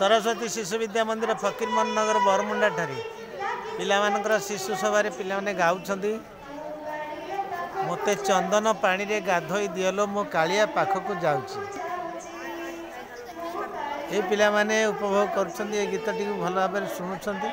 सरस्वती शिशु विद्या मंदिर फकीरमोहन नगर बरमुंडा ठारे पिलामानकर शिशु सभा पिलाने गाउछंती मते चंदन पानी रे गाधोई दियलो मो कालिया पाखकु जाउची। ए पिला माने उपभोग करछंती ए गीत टी भल भाबे सुनुछंती।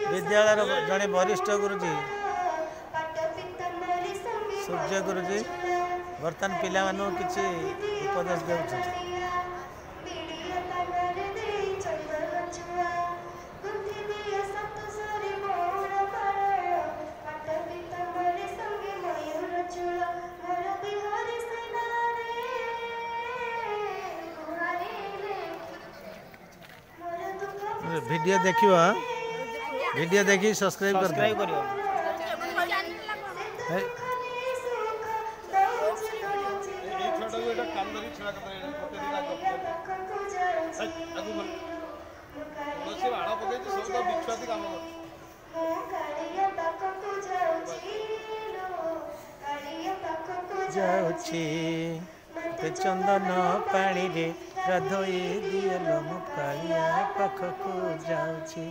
विद्यालय जड़े वरिष्ठ गुरुजी सूर्य गुरुजी बर्तमान पिला किसी उपदेश दे वीडियो देखियो वीडियो देखी सब्सक्राइब करियो। चंदन पानी रे गाधोई दियलो मो कालिया पाखकु जाउछी।